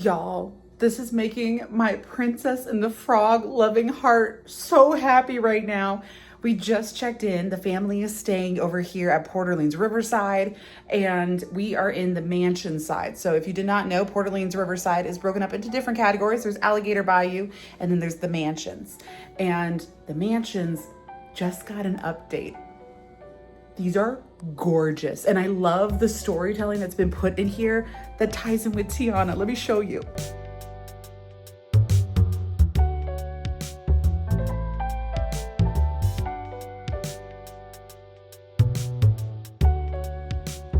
Y'all, this is making my princess and the frog loving heart so happy right now. We just checked in. The family is staying over here at Port Orleans Riverside, and we are in the mansion side. So if you did not know, Port Orleans Riverside is broken up into different categories. There's Alligator, Bayou, and then there's the mansions. And the mansions just got an update. These are gorgeous. And I love the storytelling that's been put in here that ties in with Tiana. Let me show you.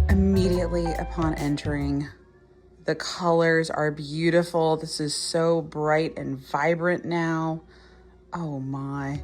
Immediately upon entering, the colors are beautiful. This is so bright and vibrant now. Oh my.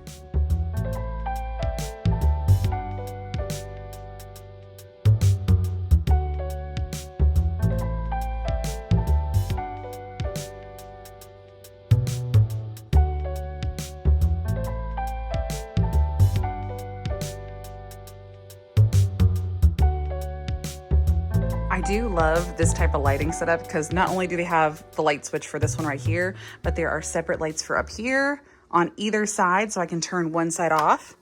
I do love this type of lighting setup because not only do they have the light switch for this one right here, but there are separate lights for up here on either side. So I can turn one side off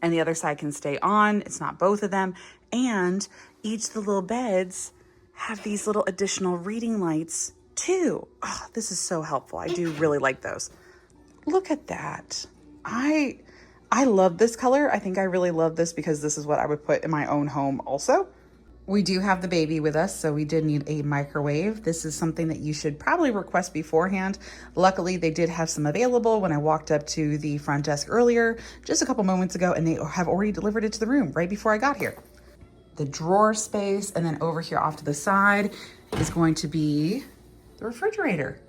and the other side can stay on. It's not both of them. And each of the little beds have these little additional reading lights too. Oh, this is so helpful. I do really like those. Look at that. I love this color. I think I really love this because this is what I would put in my own home also. We do have the baby with us, so we did need a microwave. This is something that you should probably request beforehand. Luckily, they did have some available when I walked up to the front desk earlier, just a couple moments ago, and they have already delivered it to the room right before I got here. The drawer space, and then over here off to the side is going to be the refrigerator.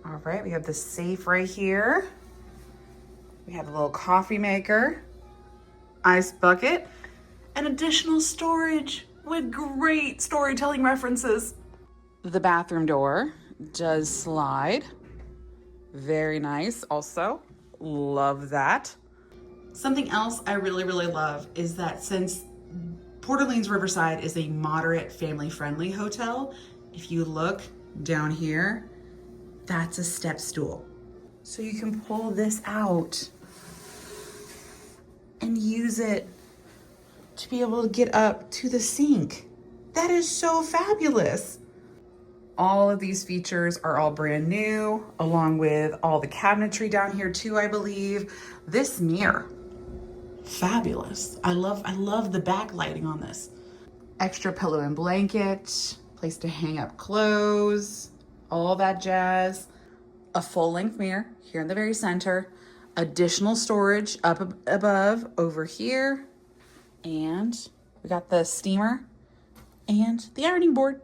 All right, we have the safe right here. We have a little coffee maker, ice bucket, and additional storage with great storytelling references. The bathroom door does slide. Very nice also. Love that. Something else I really love is that since Port Orleans Riverside is a moderate family-friendly hotel, if you look down here, that's a step stool. So you can pull this out and use it to be able to get up to the sink. That is so fabulous. All of these features are all brand new, along with all the cabinetry down here too, I believe. This mirror, fabulous. I love the backlighting on this. Extra pillow and blanket, place to hang up clothes, all that jazz. A full-length mirror here in the very center. Additional storage up above over here. And we got the steamer and the ironing board.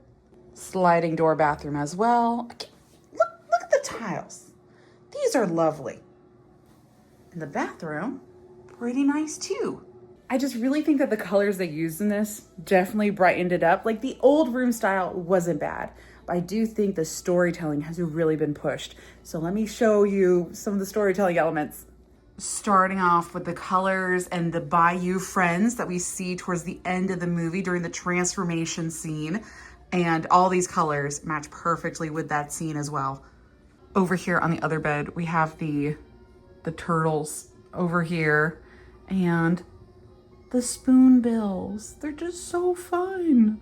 Sliding door bathroom as well. Look at the tiles. These are lovely. And the bathroom, pretty nice too. I just really think that the colors they used in this definitely brightened it up. Like the old room style wasn't bad, but I do think the storytelling has really been pushed. So let me show you some of the storytelling elements. Starting off with the colors and the Bayou friends that we see towards the end of the movie during the transformation scene. And all these colors match perfectly with that scene as well. Over here on the other bed, we have the turtles over here and the spoonbills. They're just so fun.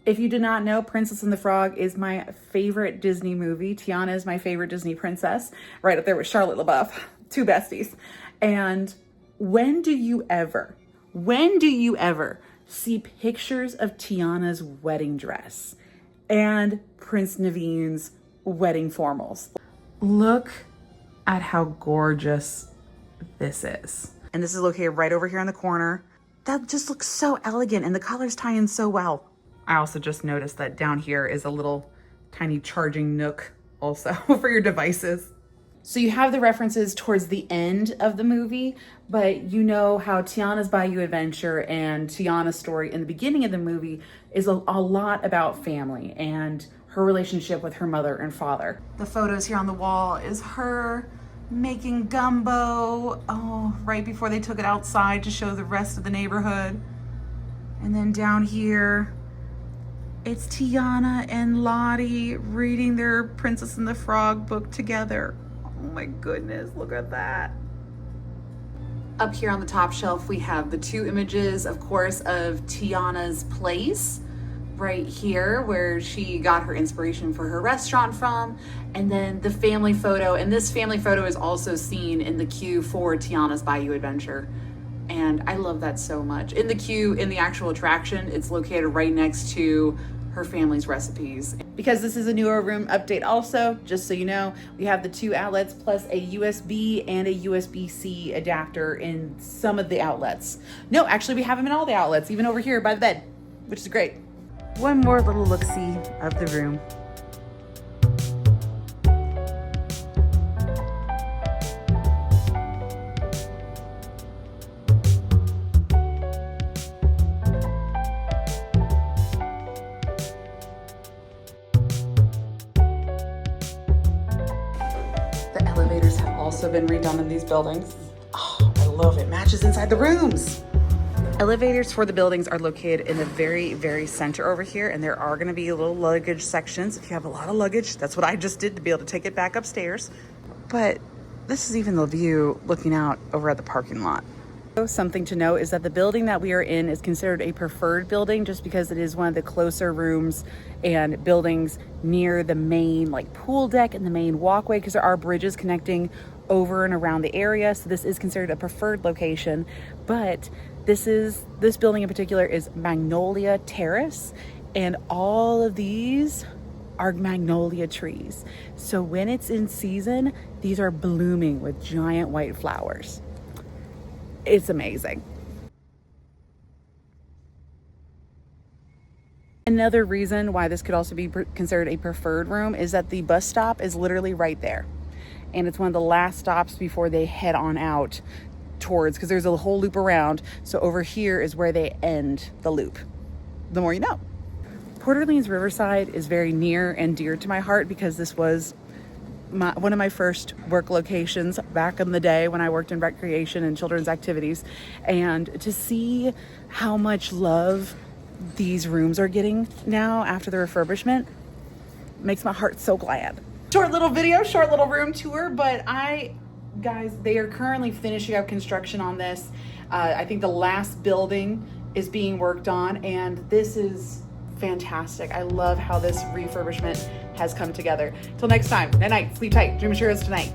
If you did not know, Princess and the Frog is my favorite Disney movie. Tiana is my favorite Disney princess, right up there with Charlotte LaBeouf. Two besties. And when do you ever see pictures of Tiana's wedding dress and Prince Naveen's wedding formals? Look at how gorgeous this is. And this is located right over here in the corner. That just looks so elegant and the colors tie in so well. I also just noticed that down here is a little tiny charging nook also for your devices. So you have the references towards the end of the movie, but you know how Tiana's Bayou Adventure and Tiana's story in the beginning of the movie is a lot about family and her relationship with her mother and father. The photos here on the wall is her making gumbo, right before they took it outside to show the rest of the neighborhood. And then down here It's Tiana and Lottie reading their Princess and the Frog book together. Oh my goodness, look at that. Up here on the top shelf, we have the two images, of course, of Tiana's place right here, where she got her inspiration for her restaurant from, and then the family photo. And this family photo is also seen in the queue for Tiana's Bayou adventure. And I love that so much. In the queue, in the actual attraction, it's located right next to her family's recipes. Because this is a newer room update also, just so you know, we have the two outlets plus a USB and a USB-C adapter in some of the outlets. No, actually we have them in all the outlets, even over here by the bed, which is great. One more little look-see of the room. The elevators have also been redone in these buildings. Oh, I love it. Matches inside the rooms. Elevators for the buildings are located in the very, very center over here, and there are going to be little luggage sections. If you have a lot of luggage, that's what I just did to be able to take it back upstairs. But this is even the view looking out over at the parking lot. Something to note is that the building that we are in is considered a preferred building just because it is one of the closer rooms and buildings near the main pool deck and the main walkway, because there are bridges connecting over and around the area. So this is considered a preferred location. But this building in particular is Magnolia Terrace, and all of these are magnolia trees. So when it's in season, these are blooming with giant white flowers. It's amazing. Another reason why this could also be considered a preferred room is that the bus stop is literally right there. And it's one of the last stops before they head on out towards, because there's a whole loop around. So over here is where they end the loop. The more you know. Port Orleans Riverside is very near and dear to my heart because this was one of my first work locations back in the day when I worked in recreation and children's activities. And to see how much love these rooms are getting now after the refurbishment makes my heart so glad. Short little video, short little room tour, but guys, they are currently finishing up construction on this. I think the last building is being worked on, and this is fantastic. I love how this refurbishment has come together. Till next time, night night, sleep tight, dream of churros tonight.